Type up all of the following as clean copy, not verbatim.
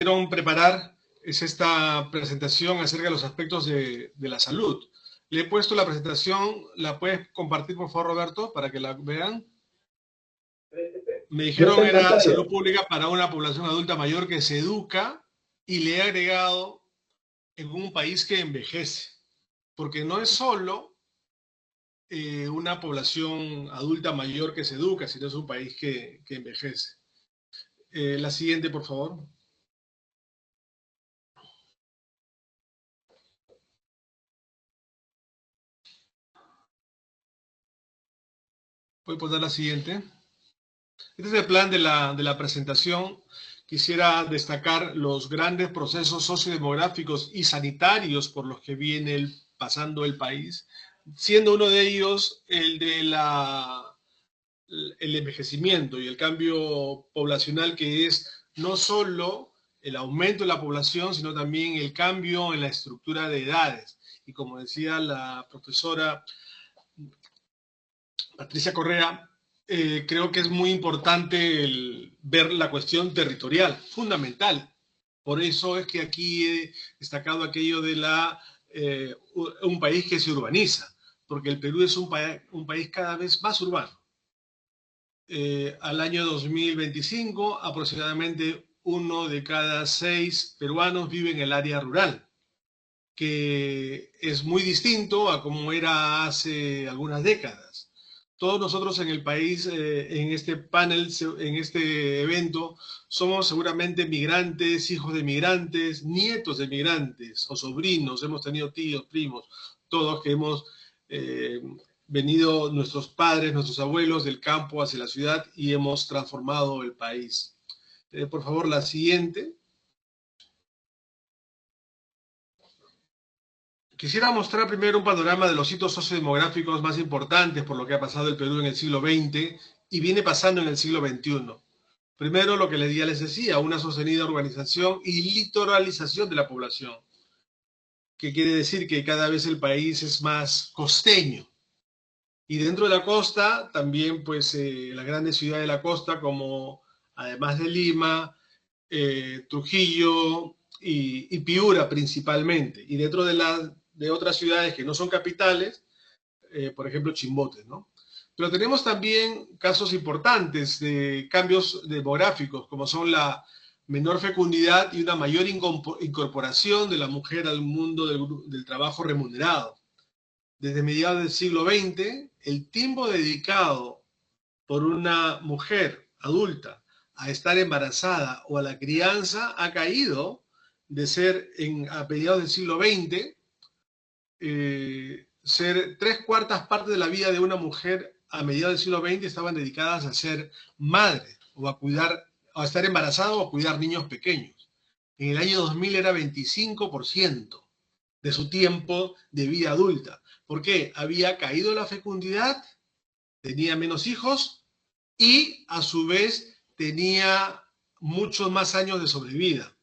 Quiero preparar es esta presentación acerca de los aspectos de la salud. Le he puesto la presentación, ¿la puedes compartir por favor, Roberto, para que la vean? Me Ya está dijeron en era pantalla. salud pública para una población adulta mayor que se educa y le he agregado en un país que envejece, porque no es solo una población adulta mayor que se educa, sino es un país que envejece. La siguiente, por favor. Voy a poner la siguiente. Este es el plan de la presentación. Quisiera destacar los grandes procesos sociodemográficos y sanitarios por los que viene pasando el país, siendo uno de ellos el envejecimiento y el cambio poblacional, que es no solo el aumento de la población, sino también el cambio en la estructura de edades. Y como decía la profesora Patricia Correa, creo que es muy importante ver la cuestión territorial, fundamental. Por eso es que aquí he destacado aquello de un país que se urbaniza, porque el Perú es un país cada vez más urbano. Al año 2025, aproximadamente 1 de cada 6 peruanos vive en el área rural, que es muy distinto a como era hace algunas décadas. Todos nosotros en el país, en este panel, en este evento, somos seguramente migrantes, hijos de migrantes, nietos de migrantes o sobrinos, hemos tenido tíos, primos, todos que hemos eh, venido, nuestros padres, nuestros abuelos del campo hacia la ciudad y hemos transformado el país. Por favor, la siguiente. Quisiera mostrar primero un panorama de los hitos sociodemográficos más importantes por lo que ha pasado el Perú en el siglo XX y viene pasando en el siglo XXI. Primero, lo que ya les decía, una sostenida urbanización y litoralización de la población, que quiere decir que cada vez el país es más costeño. Y dentro de la costa, también pues las grandes ciudades de la costa, como además de Lima, Trujillo y Piura principalmente. Y dentro de otras ciudades que no son capitales, por ejemplo, Chimbote, ¿no? Pero tenemos también casos importantes de cambios demográficos, como son la menor fecundidad y una mayor incorporación de la mujer al mundo del trabajo remunerado. Desde mediados del siglo XX, el tiempo dedicado por una mujer adulta a estar embarazada o a la crianza ha caído de ser a mediados del siglo XX ser 3/4 partes de la vida de una mujer a mediados del siglo XX estaban dedicadas a ser madre o a cuidar, o a estar embarazada o a cuidar niños pequeños. En el año 2000 era 25% de su tiempo de vida adulta. ¿Por qué? Había caído la fecundidad, tenía menos hijos y a su vez tenía muchos más años de sobrevida.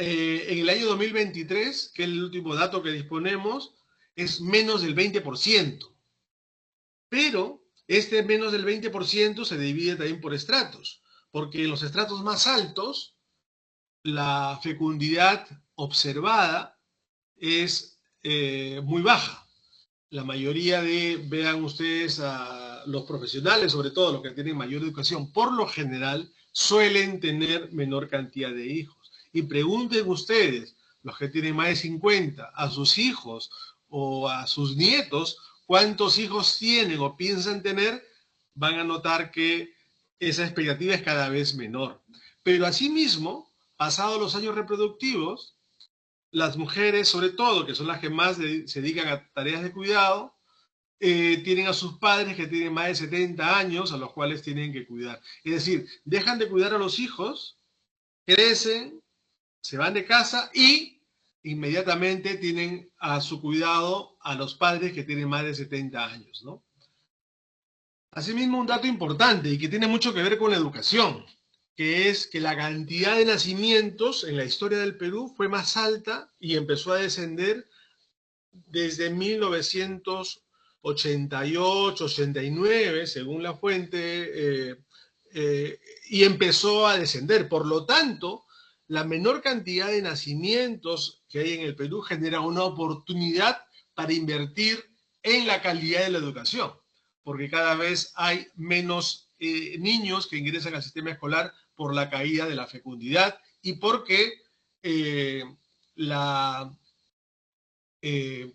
En el año 2023, que es el último dato que disponemos, es menos del 20%. Pero este menos del 20% se divide también por estratos, porque en los estratos más altos, la fecundidad observada es muy baja. La mayoría vean ustedes a los profesionales, sobre todo los que tienen mayor educación, por lo general suelen tener menor cantidad de hijos. Y pregunten ustedes, los que tienen más de 50, a sus hijos o a sus nietos, cuántos hijos tienen o piensan tener, van a notar que esa expectativa es cada vez menor. Pero asimismo, pasados los años reproductivos, las mujeres, sobre todo, que son las que más se dedican a tareas de cuidado, tienen a sus padres que tienen más de 70 años a los cuales tienen que cuidar. Es decir, dejan de cuidar a los hijos, crecen, se van de casa y inmediatamente tienen a su cuidado a los padres que tienen más de 70 años, ¿no? Asimismo, un dato importante y que tiene mucho que ver con la educación, que es que la cantidad de nacimientos en la historia del Perú fue más alta y empezó a descender desde 1988, 89, según la fuente, y empezó a descender. Por lo tanto, la menor cantidad de nacimientos que hay en el Perú genera una oportunidad para invertir en la calidad de la educación, porque cada vez hay menos niños que ingresan al sistema escolar por la caída de la fecundidad y porque eh, la, eh,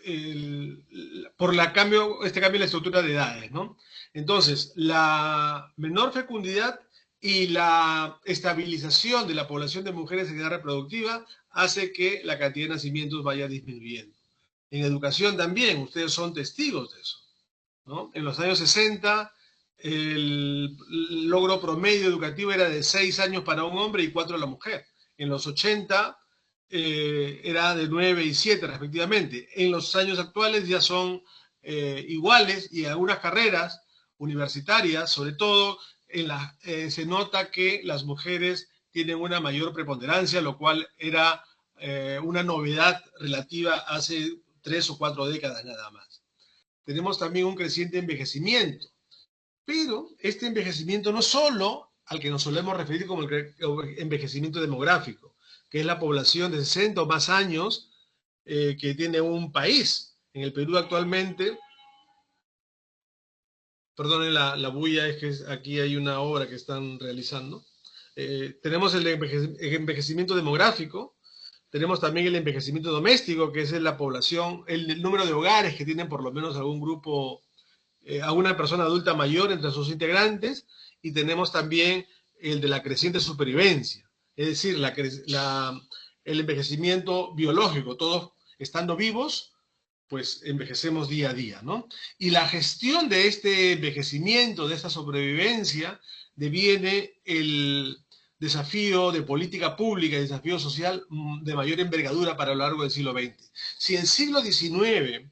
este cambio en la estructura de edades, ¿no? Entonces, la menor fecundidad y la estabilización de la población de mujeres en edad reproductiva hace que la cantidad de nacimientos vaya disminuyendo. En educación también, ustedes son testigos de eso, ¿no? En los años 60, el logro promedio educativo era de 6 años para un hombre y 4 para la mujer. En los 80 era de 9 y 7 respectivamente. En los años actuales ya son iguales y en algunas carreras universitarias, sobre todo, se nota que las mujeres tienen una mayor preponderancia, lo cual era una novedad relativa hace 3 o 4 décadas nada más. Tenemos también un creciente envejecimiento, pero este envejecimiento no solo al que nos solemos referir como el envejecimiento demográfico, que es la población de 60 o más años que tiene un país. En el Perú actualmente, perdonen la bulla, es que aquí hay una obra que están realizando. Tenemos el envejecimiento demográfico, tenemos también el envejecimiento doméstico, que es la población, el número de hogares que tienen por lo menos algún grupo, alguna persona adulta mayor entre sus integrantes, y tenemos también el de la creciente supervivencia, es decir, el envejecimiento biológico, todos estando vivos, pues envejecemos día a día, ¿no? Y la gestión de este envejecimiento, de esta sobrevivencia, deviene el desafío de política pública y desafío social de mayor envergadura para lo largo del siglo XX. Si el siglo XIX,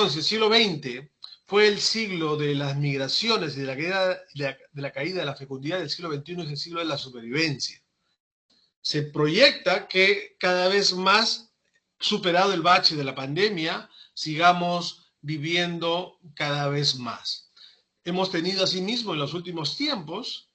si el siglo XX fue el siglo de las migraciones y de la caída de la fecundidad, el siglo XXI es el siglo de la supervivencia. Se proyecta que cada vez más, superado el bache de la pandemia, sigamos viviendo cada vez más. Hemos tenido asimismo en los últimos tiempos,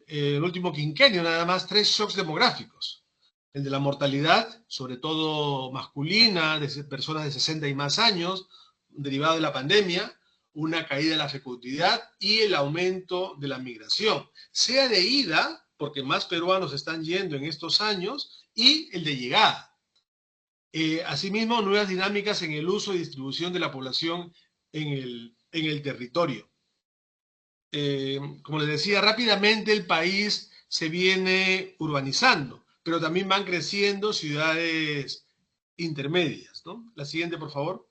el último quinquenio nada más, 3 shocks demográficos. El de la mortalidad, sobre todo masculina, de personas de 60 y más años, derivado de la pandemia, una caída de la fecundidad y el aumento de la migración, sea de ida, porque más peruanos están yendo en estos años, y el de llegada. Asimismo, nuevas dinámicas en el uso y distribución de la población en el territorio. Como les decía, rápidamente el país se viene urbanizando, pero también van creciendo ciudades intermedias, ¿no? La siguiente, por favor.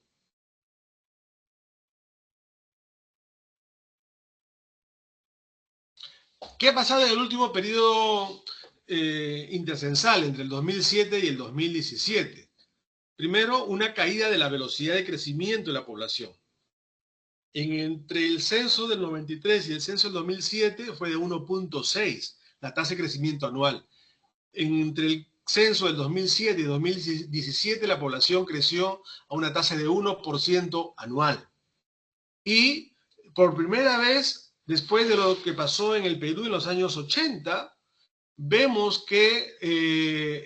¿Qué ha pasado en el último periodo intercensal entre el 2007 y el 2017? Primero, una caída de la velocidad de crecimiento de la población. Entre el censo del 93 y el censo del 2007 fue de 1.6 la tasa de crecimiento anual. Entre el censo del 2007 y 2017 la población creció a una tasa de 1% anual. Y por primera vez, después de lo que pasó en el Perú en los años 80, vemos que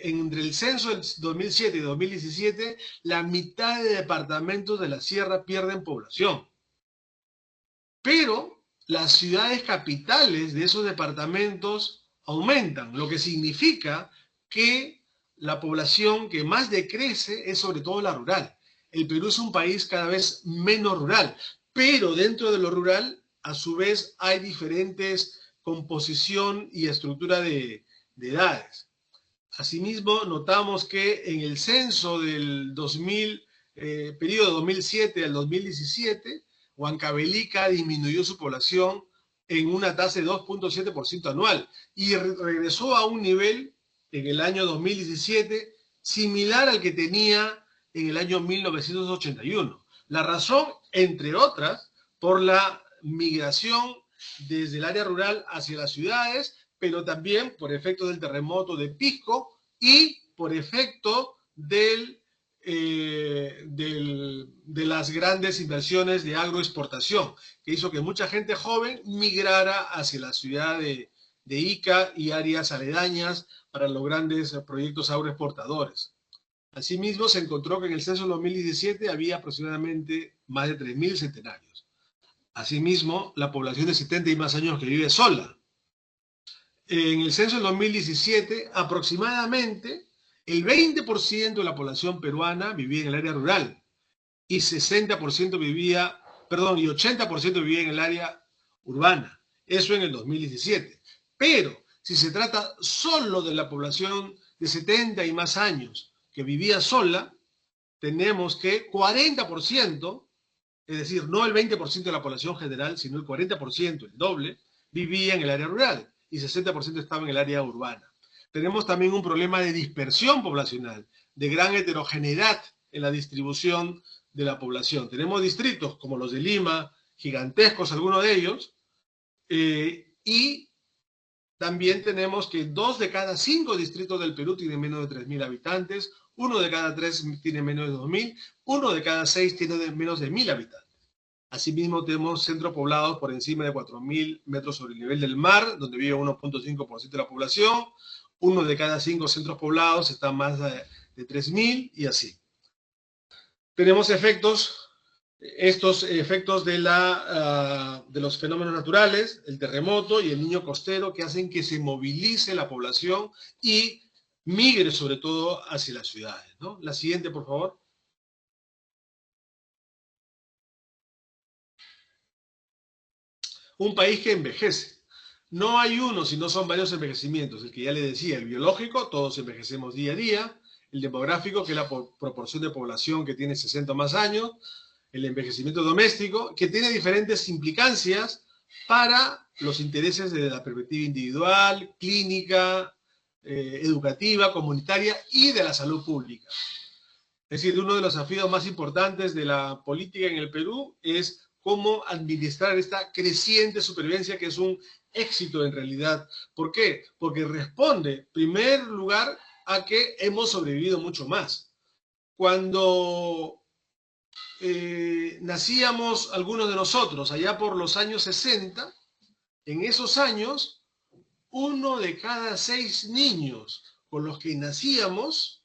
entre el censo del 2007 y 2017, la mitad de departamentos de la sierra pierden población. Pero las ciudades capitales de esos departamentos aumentan, lo que significa que la población que más decrece es sobre todo la rural. El Perú es un país cada vez menos rural, pero dentro de lo rural, a su vez, hay diferentes composición y estructura de edades. Asimismo, notamos que en el censo del periodo 2007 al 2017, Huancavelica disminuyó su población en una tasa de 2.7% anual y regresó a un nivel en el año 2017 similar al que tenía en el año 1981. La razón, entre otras, por la migración desde el área rural hacia las ciudades, pero también por efecto del terremoto de Pisco y por efecto de las grandes inversiones de agroexportación, que hizo que mucha gente joven migrara hacia la ciudad de de Ica y áreas aledañas para los grandes proyectos agroexportadores. Asimismo, se encontró que en el censo 2017 había aproximadamente más de 3.000 centenarios. Asimismo, la población de 70 y más años que vive sola. En el censo del 2017, aproximadamente el 20% de la población peruana vivía en el área rural y 60% vivía, perdón, y 80% vivía en el área urbana. Eso en el 2017. Pero si se trata solo de la población de 70 y más años que vivía sola, tenemos que 40%, es decir, no el 20% de la población general, sino el 40%, el doble, vivía en el área rural y 60% estaba en el área urbana. Tenemos también un problema de dispersión poblacional, de gran heterogeneidad en la distribución de la población. Tenemos distritos como los de Lima, gigantescos algunos de ellos, y también tenemos que 2 de cada 5 distritos del Perú tienen menos de 3.000 habitantes, 1 de cada 3 tiene menos de 2.000, 1 de cada 6 tiene menos de 1.000 habitantes. Asimismo, tenemos centros poblados por encima de 4.000 metros sobre el nivel del mar, donde vive 1.5% de la población. 1 de cada 5 centros poblados está más de 3.000 y así. Tenemos estos efectos de los fenómenos naturales, el terremoto y el niño costero, que hacen que se movilice la población y migre sobre todo hacia las ciudades, ¿no? La siguiente, por favor. Un país que envejece. No hay uno, sino son varios envejecimientos. El que ya le decía, el biológico, todos envejecemos día a día. El demográfico, que es la proporción de población que tiene 60 o más años. El envejecimiento doméstico, que tiene diferentes implicancias para los intereses de la perspectiva individual, clínica, educativa, comunitaria y de la salud pública. Es decir, uno de los desafíos más importantes de la política en el Perú es cómo administrar esta creciente supervivencia, que es un éxito en realidad. ¿Por qué? Porque responde, en primer lugar, a que hemos sobrevivido mucho más. Cuando nacíamos algunos de nosotros, allá por los años 60, en esos años, 1 de cada 6 niños con los que nacíamos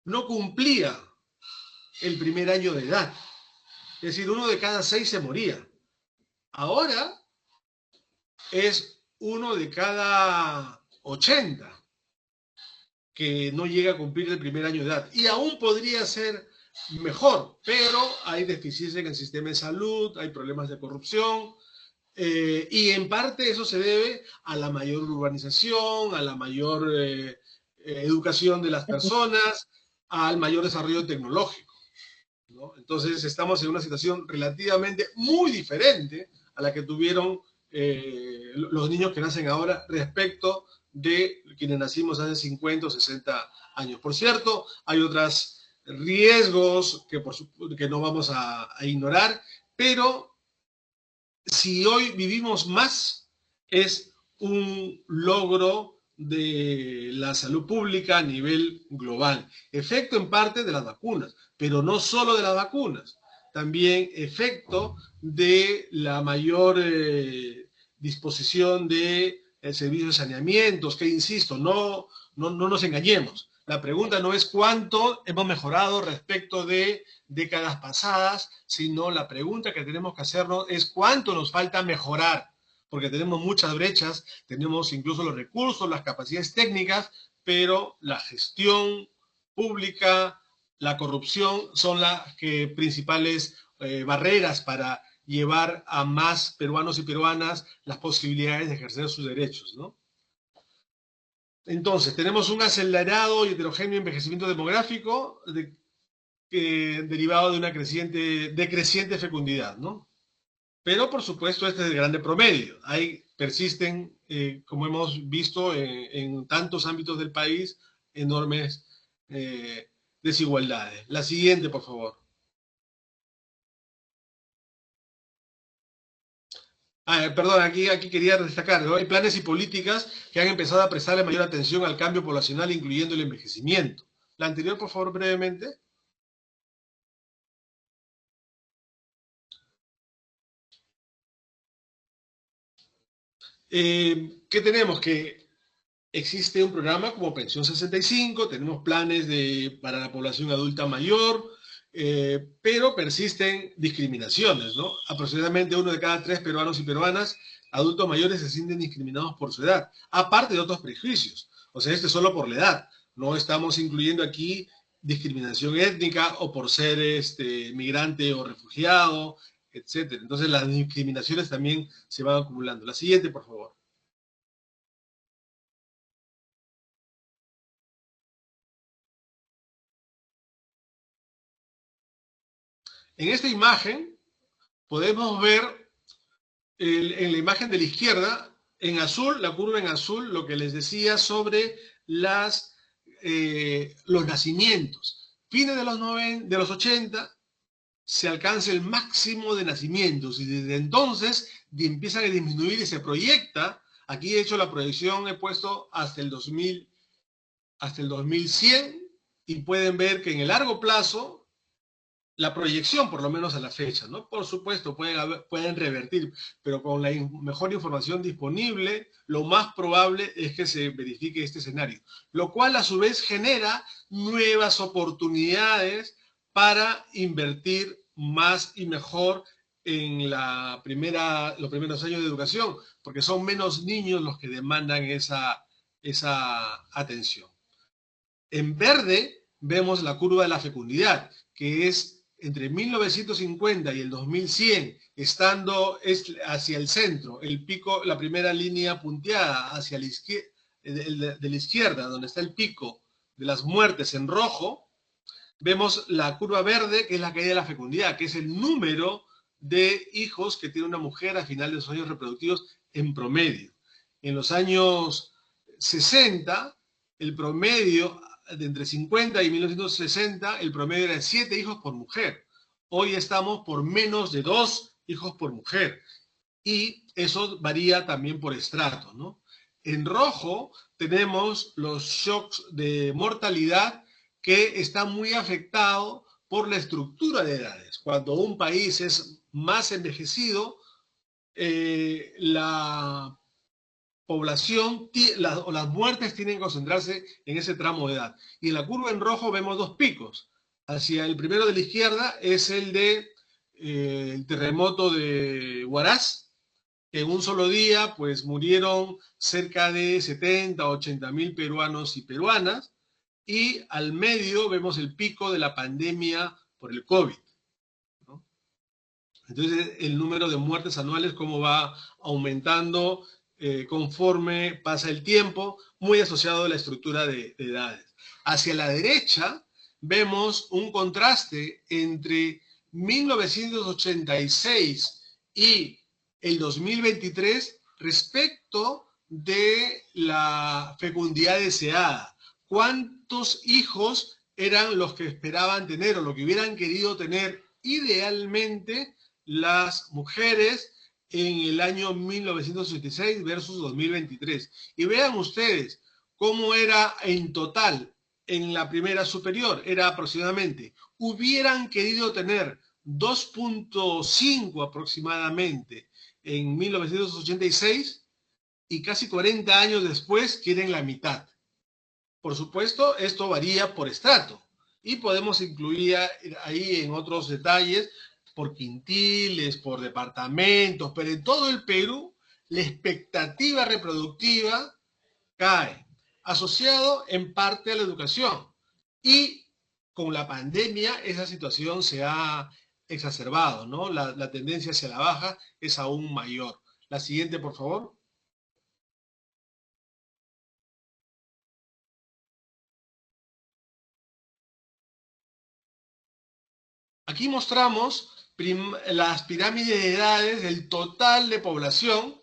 no cumplía el primer año de edad. Es decir, 1 de cada 6 se moría. Ahora es 1 de cada 80 que no llega a cumplir el primer año de edad. Y aún podría ser mejor, pero hay deficiencias en el sistema de salud, hay problemas de corrupción, y en parte eso se debe a la mayor urbanización, a la mayor educación de las personas, al mayor desarrollo tecnológico, ¿no? Entonces estamos en una situación relativamente muy diferente a la que tuvieron los niños que nacen ahora respecto de quienes nacimos hace 50 o 60 años. Por cierto, hay otros riesgos que no vamos a ignorar, pero si hoy vivimos más, es un logro de la salud pública a nivel global. Efecto en parte de las vacunas, pero no solo de las vacunas, también efecto de la mayor disposición de servicios de saneamientos, que insisto, no nos engañemos. La pregunta no es cuánto hemos mejorado respecto de décadas pasadas, sino la pregunta que tenemos que hacernos es cuánto nos falta mejorar, porque tenemos muchas brechas, tenemos incluso los recursos, las capacidades técnicas, pero la gestión pública, la corrupción son las principales barreras para llevar a más peruanos y peruanas las posibilidades de ejercer sus derechos, ¿no? Entonces, tenemos un acelerado y heterogéneo envejecimiento demográfico derivado de una creciente fecundidad, ¿no? Pero, por supuesto, este es el grande promedio. Persisten, como hemos visto en tantos ámbitos del país, enormes desigualdades. La siguiente, por favor. Perdón, aquí quería destacar, ¿no? Hay planes y políticas que han empezado a prestarle mayor atención al cambio poblacional, incluyendo el envejecimiento. La anterior, por favor, brevemente. ¿Qué tenemos? Que existe un programa como Pensión 65, tenemos planes para la población adulta mayor, pero persisten discriminaciones, ¿no? Aproximadamente 1 de cada 3 peruanos y peruanas adultos mayores se sienten discriminados por su edad, aparte de otros prejuicios. O sea, esto es solo por la edad. No estamos incluyendo aquí discriminación étnica o por ser migrante o refugiado, etcétera. Entonces las discriminaciones también se van acumulando. La siguiente, por favor. En esta imagen podemos ver en la imagen de la izquierda, en azul, la curva en azul, lo que les decía sobre los nacimientos. Fines de los 80 se alcanza el máximo de nacimientos y desde entonces empiezan a disminuir y se proyecta. Aquí he hecho la proyección, he puesto hasta el 2000, hasta el 2100 y pueden ver que en el largo plazo la proyección, por lo menos a la fecha, ¿no? Por supuesto, pueden revertir, pero con la mejor información disponible, lo más probable es que se verifique este escenario, lo cual a su vez genera nuevas oportunidades para invertir más y mejor en los primeros años de educación, porque son menos niños los que demandan esa atención. En verde vemos la curva de la fecundidad, que es entre 1950 y el 2100, estando hacia el centro, el pico, la primera línea punteada hacia la izquierda, de la izquierda, donde está el pico de las muertes en rojo, vemos la curva verde, que es la caída de la fecundidad, que es el número de hijos que tiene una mujer a final de sus años reproductivos en promedio. En los años 60, el promedio de entre 50 y 1960, el promedio era de 7 hijos por mujer. Hoy estamos por menos de 2 hijos por mujer. Y eso varía también por estrato, ¿no? En rojo tenemos los shocks de mortalidad que está muy afectado por la estructura de edades. Cuando un país es más envejecido, la población o las muertes tienen que concentrarse en ese tramo de edad. Y en la curva en rojo vemos dos picos. Hacia el primero de la izquierda es el de el terremoto de Huaraz, que en un solo día pues murieron cerca de 70 o 80 mil peruanos y peruanas, y al medio vemos el pico de la pandemia por el COVID, ¿no? Entonces, el número de muertes anuales, cómo va aumentando conforme pasa el tiempo, muy asociado a la estructura de edades. Hacia la derecha, vemos un contraste entre 1986 y el 2023 respecto de la fecundidad deseada. ¿Cuántos hijos eran los que esperaban tener o lo que hubieran querido tener idealmente las mujeres en el año 1986 versus 2023? Y vean ustedes cómo era en total en la primera superior. Era aproximadamente, hubieran querido tener 2.5 aproximadamente en 1986 y casi 40 años después quieren la mitad. Por supuesto, esto varía por estrato y podemos incluir ahí en otros detalles por quintiles, por departamentos, pero en todo el Perú la expectativa reproductiva cae, asociado en parte a la educación. Y con la pandemia esa situación se ha exacerbado, ¿no? La tendencia hacia la baja es aún mayor. La siguiente, por favor. Aquí mostramos las pirámides de edades del total de población.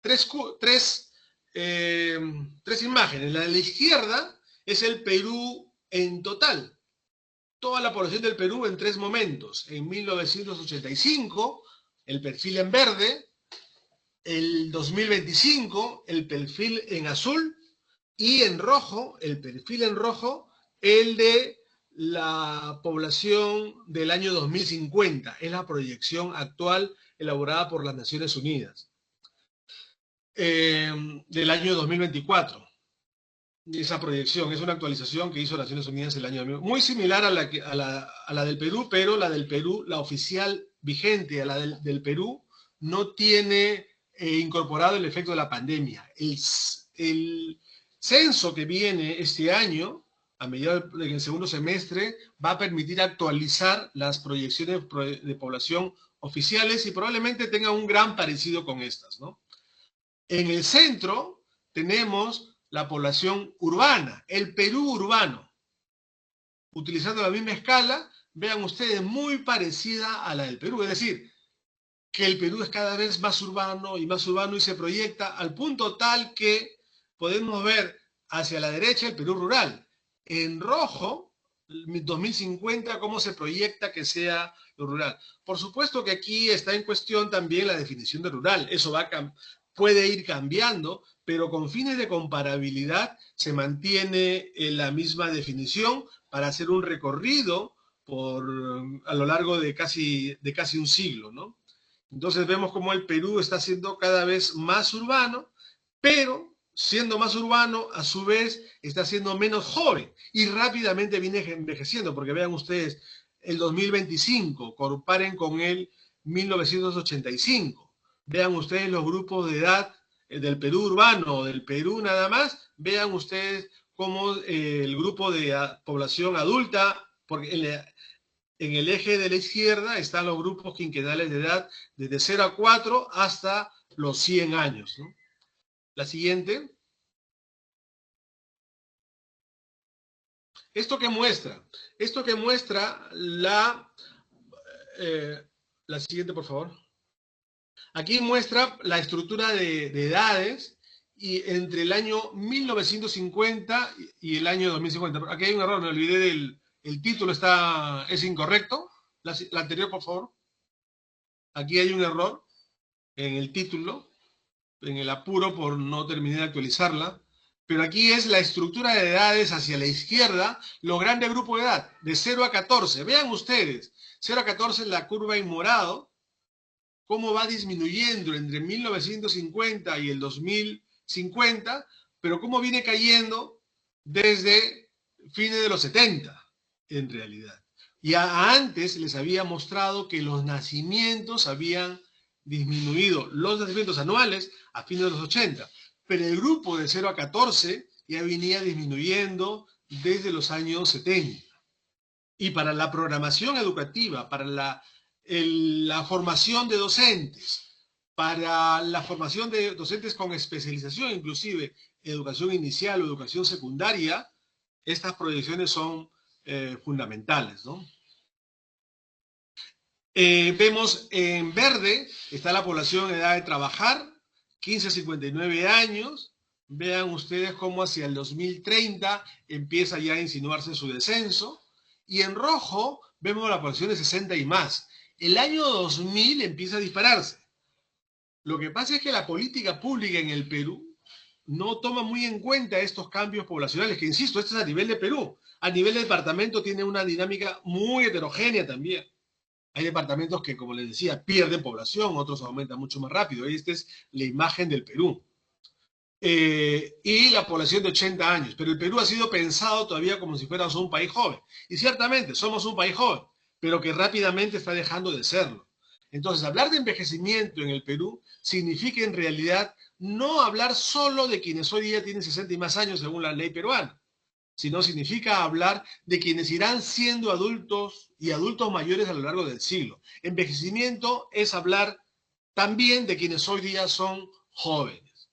Tres imágenes. La de la izquierda es el Perú en total. Toda la población del Perú en 3 momentos. En 1985, el perfil en verde. El 2025, el perfil en azul. Y en rojo, el perfil en rojo, el de la población del año 2050. Es la proyección actual elaborada por las Naciones Unidas. del año 2024. Esa proyección es una actualización que hizo Naciones Unidas el año 2000, muy similar a la del Perú, pero la del Perú, la oficial vigente, a la del Perú, no tiene incorporado el efecto de la pandemia. El censo que viene este año, a mediados del segundo semestre, va a permitir actualizar las proyecciones de población oficiales y probablemente tenga un gran parecido con estas, ¿no? En el centro tenemos la población urbana, el Perú urbano. Utilizando la misma escala, vean ustedes, muy parecida a la del Perú. Es decir, que el Perú es cada vez más urbano y se proyecta al punto tal que podemos ver hacia la derecha el Perú rural. En rojo, 2050, cómo se proyecta que sea lo rural. Por supuesto que aquí está en cuestión también la definición de rural. Eso puede ir cambiando, pero con fines de comparabilidad se mantiene la misma definición para hacer un recorrido a lo largo de casi un siglo, ¿no? Entonces vemos cómo el Perú está siendo cada vez más urbano, pero siendo más urbano, a su vez, está siendo menos joven y rápidamente viene envejeciendo, porque vean ustedes, el 2025, comparen con el 1985. Vean ustedes los grupos de edad del Perú urbano o del Perú nada más, vean ustedes cómo el grupo de población adulta, porque en el eje de la izquierda están los grupos quinquenales de edad desde 0 a 4 hasta los 100 años, ¿no? La siguiente. ¿Esto qué muestra? Esto que muestra la siguiente, por favor. Aquí muestra la estructura de edades y entre el año 1950 y el año 2050. Aquí hay un error, me olvidé el título, es incorrecto. La anterior, por favor. Aquí hay un error en el título, en el apuro por no terminar de actualizarla. Pero aquí es la estructura de edades hacia la izquierda, los grandes grupos de edad, de 0 a 14. Vean ustedes, 0 a 14 la curva en morado, cómo va disminuyendo entre 1950 y el 2050, pero cómo viene cayendo desde fines de los 70, en realidad. Y antes les había mostrado que los nacimientos habían disminuido, los nacimientos anuales a fines de los 80, pero el grupo de 0 a 14 ya venía disminuyendo desde los años 70. Y para la programación educativa, para la formación de docentes, para la formación de docentes con especialización, inclusive educación inicial o educación secundaria, estas proyecciones son fundamentales, ¿no? Vemos en verde, está la población en edad de trabajar, 15 a 59 años. Vean ustedes cómo hacia el 2030 empieza ya a insinuarse su descenso. Y en rojo vemos la población de 60 y más. El año 2000 empieza a dispararse. Lo que pasa es que la política pública en el Perú no toma muy en cuenta estos cambios poblacionales, que insisto, esto es a nivel de Perú. A nivel de departamento tiene una dinámica muy heterogénea también. Hay departamentos que, como les decía, pierden población, otros aumentan mucho más rápido. Esta es la imagen del Perú. Y la población de 80 años. Pero el Perú ha sido pensado todavía como si fuéramos un país joven. Y ciertamente somos un país joven, pero que rápidamente está dejando de serlo. Entonces, hablar de envejecimiento en el Perú significa en realidad no hablar solo de quienes hoy día tienen 60 y más años según la ley peruana, sino significa hablar de quienes irán siendo adultos y adultos mayores a lo largo del siglo. Envejecimiento es hablar también de quienes hoy día son jóvenes.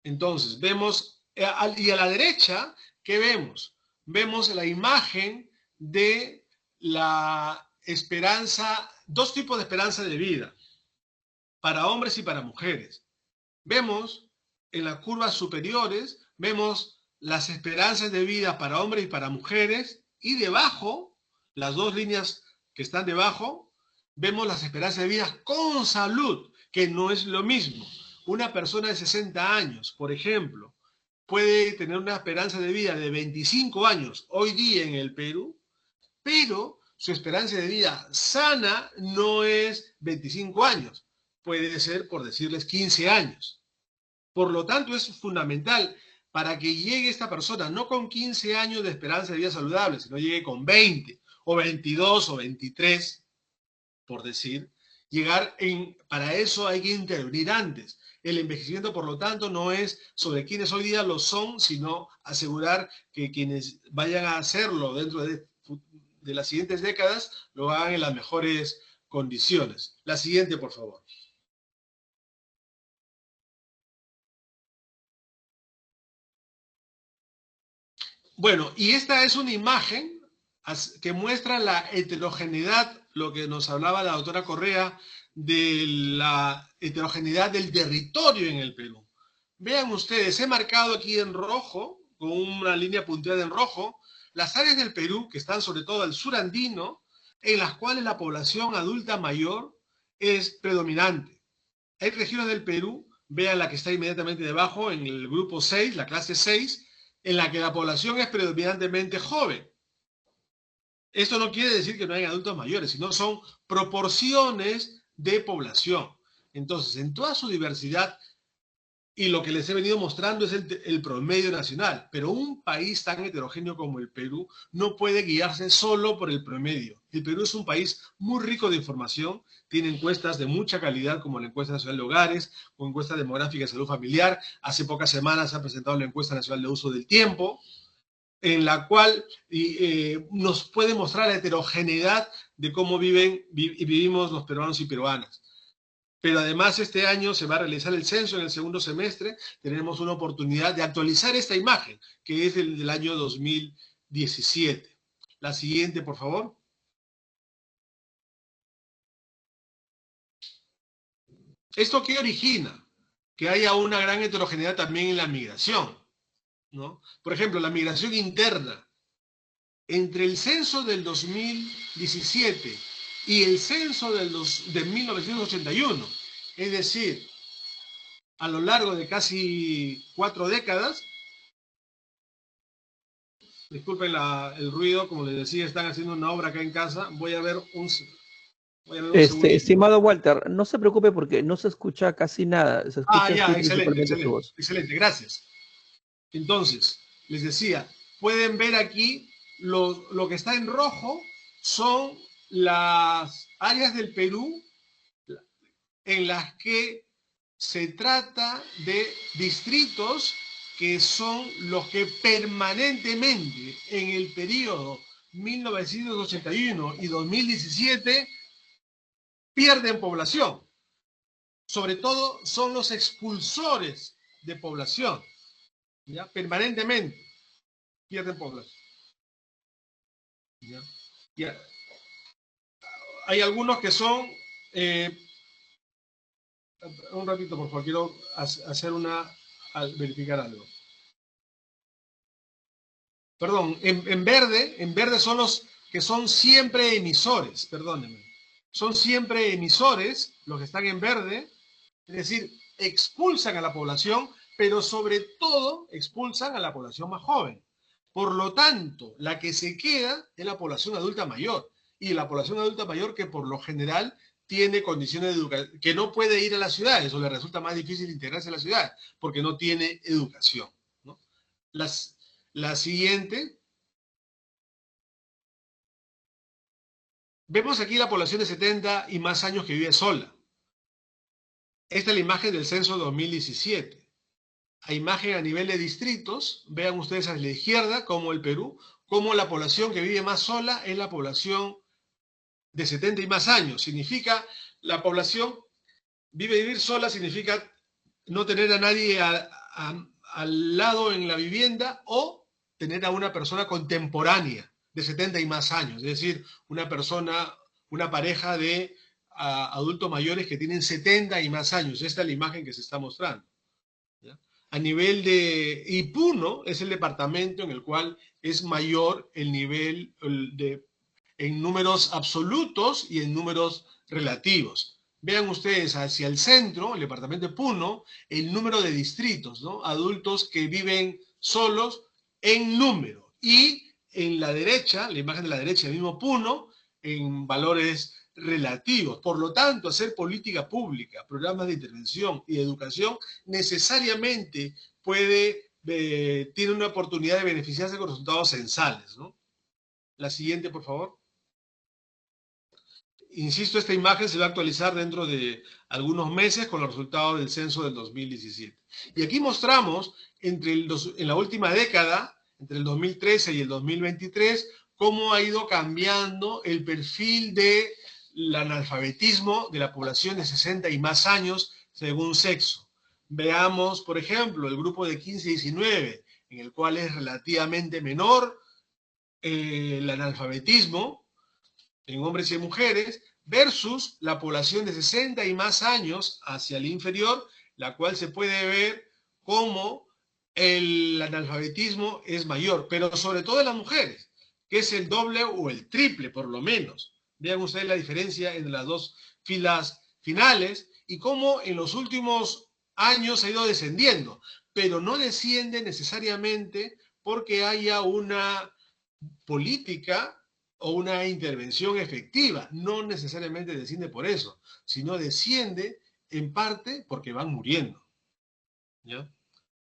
Entonces, vemos, y a la derecha, ¿qué vemos? Vemos la imagen de la esperanza, dos tipos de esperanza de vida, para hombres y para mujeres. Vemos en las curvas superiores, vemos las esperanzas de vida para hombres y para mujeres, y debajo, las dos líneas que están debajo, vemos las esperanzas de vida con salud, que no es lo mismo. Una persona de 60 años, por ejemplo, puede tener una esperanza de vida de 25 años hoy día en el Perú, pero su esperanza de vida sana no es 25 años, puede ser, por decirles, 15 años. Por lo tanto, es fundamental para que llegue esta persona, no con 15 años de esperanza de vida saludable, sino llegue con 20, o 22, o 23, por decir, para eso hay que intervenir antes. El envejecimiento, por lo tanto, no es sobre quienes hoy día lo son, sino asegurar que quienes vayan a hacerlo dentro de las siguientes décadas lo hagan en las mejores condiciones. La siguiente, por favor. Bueno, y esta es una imagen que muestra la heterogeneidad, lo que nos hablaba la doctora Correa, de la heterogeneidad del territorio en el Perú. Vean ustedes, he marcado aquí en rojo, con una línea punteada en rojo, las áreas del Perú que están sobre todo al sur andino, en las cuales la población adulta mayor es predominante. Hay regiones del Perú, vean la que está inmediatamente debajo, en el grupo 6, la clase 6, en la que la población es predominantemente joven. Esto no quiere decir que no haya adultos mayores, sino son proporciones de población. Entonces, en toda su diversidad, y lo que les he venido mostrando es el promedio nacional, pero un país tan heterogéneo como el Perú no puede guiarse solo por el promedio. El Perú es un país muy rico de información, tiene encuestas de mucha calidad como la encuesta nacional de hogares, o encuesta demográfica de salud familiar. Hace pocas semanas se ha presentado la encuesta nacional de uso del tiempo, en la cual nos puede mostrar la heterogeneidad de cómo vivimos los peruanos y peruanas. Pero además este año se va a realizar el censo en el segundo semestre. Tenemos una oportunidad de actualizar esta imagen, que es del año 2017. La siguiente, por favor. ¿Esto qué origina? Que haya una gran heterogeneidad también en la migración, ¿no? Por ejemplo, la migración interna. Entre el censo del 2017 y el censo de 1981, es decir, a lo largo de casi 4 décadas, disculpen el ruido, como les decía, están haciendo una obra acá en casa, voy a ver un segundo. Estimado Walter, no se preocupe porque no se escucha casi nada, se escucha excelente, su voz. Excelente, gracias. Entonces, les decía, pueden ver aquí lo que está en rojo son las áreas del Perú en las que se trata de distritos que son los que permanentemente en el periodo 1981 y 2017 pierden población. Sobre todo son los expulsores de población, ¿ya? Permanentemente pierden población. ¿Ya? ¿Ya? Hay algunos que son... un ratito, por favor, quiero verificar algo. Perdón, en verde son los que son siempre emisores, perdónenme. Son siempre emisores, los que están en verde, es decir, expulsan a la población, pero sobre todo expulsan a la población más joven. Por lo tanto, la que se queda es la población adulta mayor. Y la población adulta mayor que por lo general tiene condiciones de educación, que no puede ir a las ciudades, o le resulta más difícil integrarse a la ciudad, porque no tiene educación, ¿no? La siguiente. Vemos aquí la población de 70 y más años que vive sola. Esta es la imagen del censo 2017. La imagen a nivel de distritos, vean ustedes a la izquierda, como el Perú, como la población que vive más sola es la población de 70 y más años. Significa, la población vivir sola significa no tener a nadie al lado en la vivienda o tener a una persona contemporánea de 70 y más años, es decir, una pareja de adultos mayores que tienen 70 y más años. Esta es la imagen que se está mostrando, ¿ya? A nivel y Puno es el departamento en el cual es mayor el nivel en números absolutos y en números relativos. Vean ustedes hacia el centro, el departamento de Puno, el número de distritos, ¿no? Adultos que viven solos en número. Y en la derecha, la imagen de la derecha, el mismo Puno, en valores relativos. Por lo tanto, hacer política pública, programas de intervención y educación necesariamente tiene una oportunidad de beneficiarse con resultados censales, ¿no? La siguiente, por favor. Insisto, esta imagen se va a actualizar dentro de algunos meses con los resultados del censo del 2017. Y aquí mostramos, en la última década, entre el 2013 y el 2023, cómo ha ido cambiando el perfil del analfabetismo de la población de 60 y más años según sexo. Veamos, por ejemplo, el grupo de 15-19, en el cual es relativamente menor el analfabetismo en hombres y en mujeres, versus la población de 60 y más años hacia el inferior, la cual se puede ver como el analfabetismo es mayor, pero sobre todo en las mujeres, que es el doble o el triple por lo menos. Vean ustedes la diferencia entre las dos filas finales y cómo en los últimos años ha ido descendiendo, pero no desciende necesariamente porque haya una política o una intervención efectiva. No necesariamente desciende por eso, sino desciende en parte porque van muriendo, ¿ya?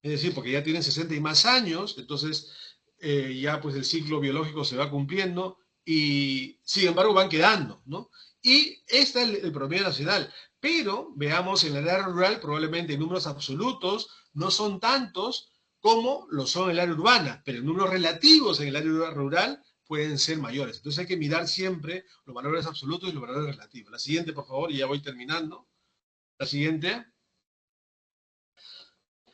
Es decir, porque ya tienen 60 y más años, entonces ya pues el ciclo biológico se va cumpliendo y sin embargo van quedando, ¿no? Y este es el promedio nacional. Pero veamos, en el área rural probablemente en números absolutos no son tantos como lo son en el área urbana, pero en números relativos en el área rural pueden ser mayores. Entonces hay que mirar siempre los valores absolutos y los valores relativos. La siguiente, por favor, y ya voy terminando. La siguiente.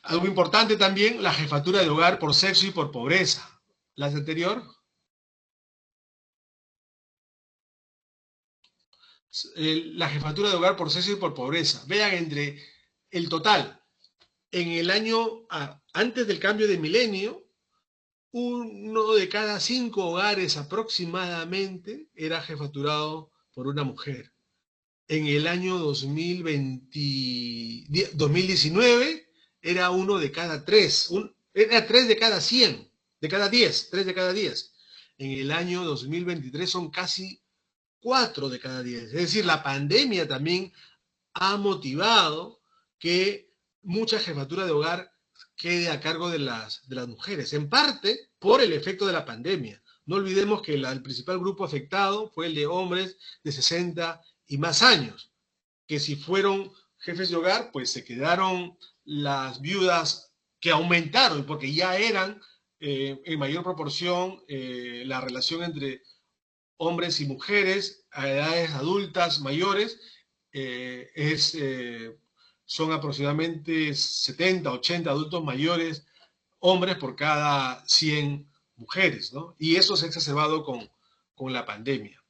Algo importante también, la jefatura de hogar por sexo y por pobreza. ¿La anterior? La jefatura de hogar por sexo y por pobreza. Vean entre el total. En el año antes del cambio de milenio, 1 de cada 5 hogares aproximadamente era jefaturado por una mujer. En el año 2019 era 1 de cada 3, era 3 de cada 100, de cada 10, 3 de cada 10. En el año 2023 son casi 4 de cada 10. Es decir, la pandemia también ha motivado que mucha jefatura de hogar quede a cargo de las mujeres, en parte por el efecto de la pandemia. No olvidemos que el principal grupo afectado fue el de hombres de 60 y más años, que si fueron jefes de hogar, pues se quedaron las viudas que aumentaron, porque ya eran en mayor proporción la relación entre hombres y mujeres a edades adultas mayores son aproximadamente 70, 80 adultos mayores, hombres por cada 100 mujeres, ¿no? Y eso se ha exacerbado con la pandemia.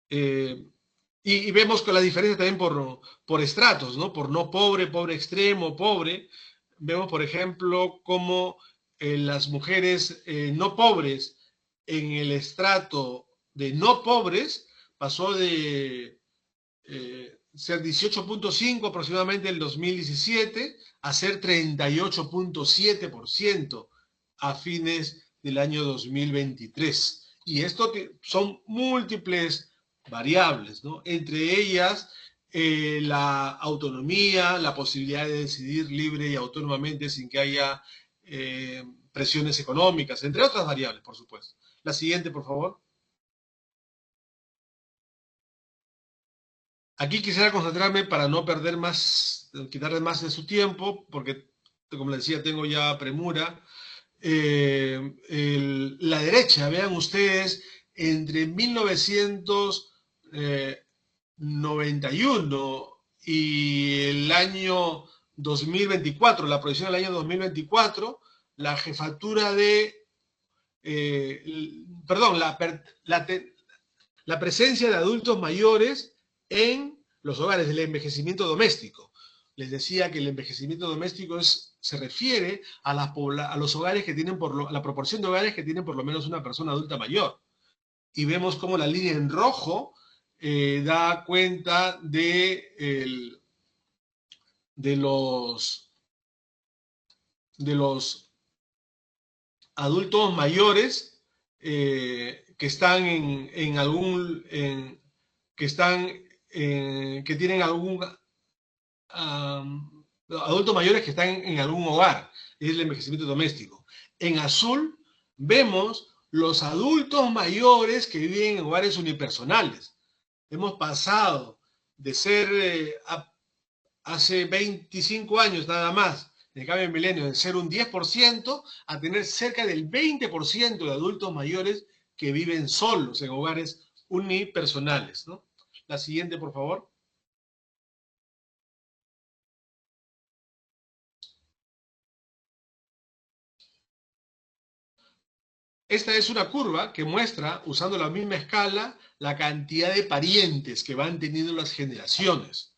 Y vemos que la diferencia también por estratos, ¿no? Por no pobre, pobre extremo, pobre. Vemos, por ejemplo, cómo las mujeres no pobres en el estrato de no pobres pasó de ser 18.5 aproximadamente en el 2017 a ser 38.7% a fines del año 2023. Y esto son múltiples variables, ¿no? Entre ellas la autonomía, la posibilidad de decidir libre y autónomamente sin que haya presiones económicas, entre otras variables, por supuesto. La siguiente, por favor. Aquí quisiera concentrarme para no perder más, quitarle más de su tiempo, porque, como les decía, tengo ya premura. La derecha, vean ustedes, entre 1991 y el año 2024, la proyección del año 2024, la jefatura de, perdón, la presencia de adultos mayores en los hogares del envejecimiento doméstico. Les decía que el envejecimiento doméstico se refiere a los hogares que tienen la proporción de hogares que tienen por lo menos una persona adulta mayor. Y vemos cómo la línea en rojo da cuenta de los adultos mayores que están en que están, que tienen adultos mayores que están en algún hogar, es el envejecimiento doméstico. En azul vemos los adultos mayores que viven en hogares unipersonales. Hemos pasado de ser, hace 25 años nada más, en el cambio de milenio, de ser un 10% a tener cerca del 20% de adultos mayores que viven solos en hogares unipersonales, ¿no? La siguiente, por favor. Esta es una curva que muestra, usando la misma escala, la cantidad de parientes que van teniendo las generaciones.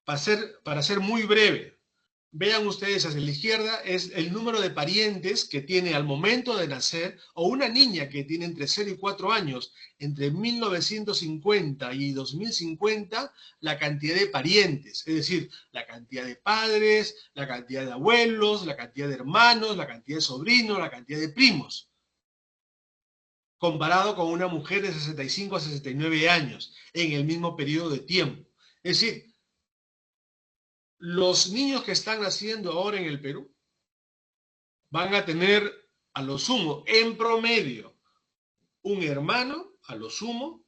Para ser muy breve, vean ustedes hacia la izquierda, es el número de parientes que tiene al momento de nacer, o una niña que tiene entre 0 y 4 años, entre 1950 y 2050, la cantidad de parientes, es decir, la cantidad de padres, la cantidad de abuelos, la cantidad de hermanos, la cantidad de sobrinos, la cantidad de primos, comparado con una mujer de 65 a 69 años, en el mismo periodo de tiempo. Es decir, los niños que están naciendo ahora en el Perú van a tener, a lo sumo, en promedio, un hermano, a lo sumo,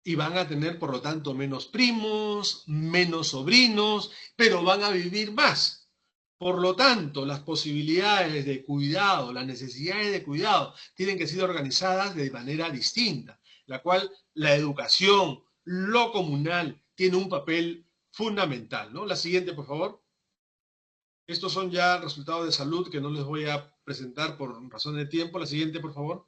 y van a tener, por lo tanto, menos primos, menos sobrinos, pero van a vivir más. Por lo tanto, las posibilidades de cuidado, las necesidades de cuidado, tienen que ser organizadas de manera distinta, la cual la educación, lo comunal, tiene un papel fundamental, ¿no? La siguiente, por favor. Estos son ya resultados de salud que no les voy a presentar por razón de tiempo. La siguiente, por favor.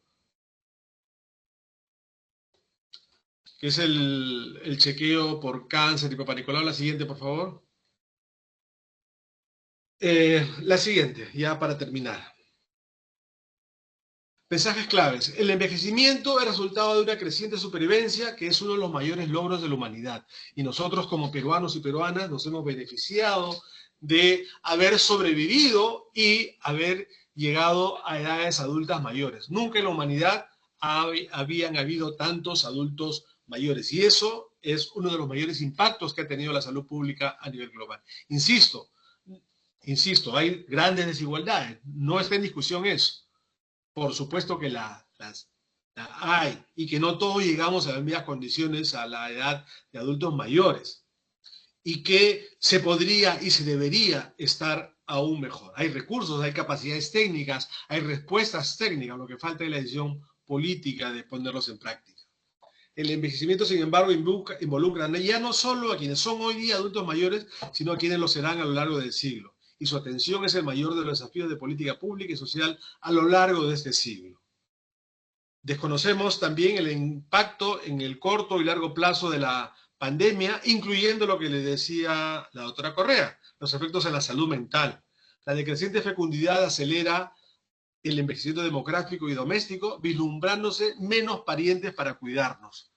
Que es el chequeo por cáncer y Papá Nicolau. La siguiente, por favor. La siguiente, ya para terminar. Mensajes claves. El envejecimiento es resultado de una creciente supervivencia que es uno de los mayores logros de la humanidad. Y nosotros como peruanos y peruanas nos hemos beneficiado de haber sobrevivido y haber llegado a edades adultas mayores. Nunca en la humanidad habían habido tantos adultos mayores. Y eso es uno de los mayores impactos que ha tenido la salud pública a nivel global. Insisto, hay grandes desigualdades. No está en discusión eso. Por supuesto que la hay, y que no todos llegamos a las mismas condiciones a la edad de adultos mayores, y que se podría y se debería estar aún mejor. Hay recursos, hay capacidades técnicas, hay respuestas técnicas, lo que falta es la decisión política de ponerlos en práctica. El envejecimiento, sin embargo, involucra ya no solo a quienes son hoy día adultos mayores, sino a quienes lo serán a lo largo del siglo. Y su atención es el mayor de los desafíos de política pública y social a lo largo de este siglo. Desconocemos también el impacto en el corto y largo plazo de la pandemia, incluyendo lo que le decía la doctora Correa, los efectos en la salud mental. La decreciente fecundidad acelera el envejecimiento demográfico y doméstico, vislumbrándose menos parientes para cuidarnos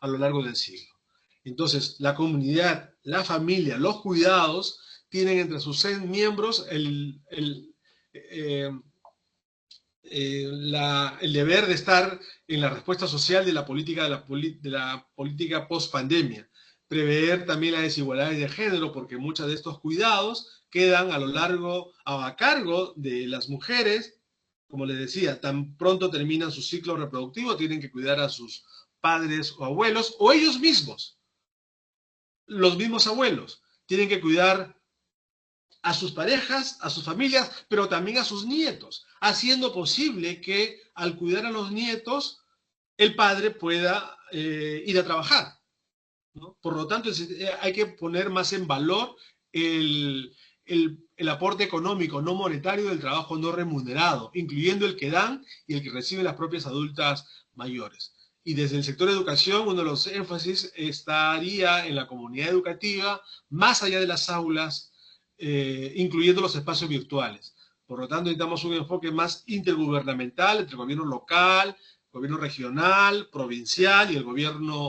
a lo largo del siglo. Entonces, la comunidad, la familia, los cuidados tienen entre sus 6 miembros el deber de estar en la respuesta social de la política post-pandemia. Prever también las desigualdades de género, porque muchos de estos cuidados quedan a cargo de las mujeres. Como les decía, tan pronto terminan su ciclo reproductivo, tienen que cuidar a sus padres o abuelos, o ellos mismos, los mismos abuelos, tienen que cuidar a sus parejas, a sus familias, pero también a sus nietos, haciendo posible que al cuidar a los nietos, el padre pueda ir a trabajar, ¿no? Por lo tanto, hay que poner más en valor el aporte económico no monetario del trabajo no remunerado, incluyendo el que dan y el que reciben las propias adultas mayores. Y desde el sector de educación, uno de los énfasis estaría en la comunidad educativa, más allá de las aulas, incluyendo los espacios virtuales. Por lo tanto, necesitamos un enfoque más intergubernamental entre el gobierno local, el gobierno regional, provincial y el gobierno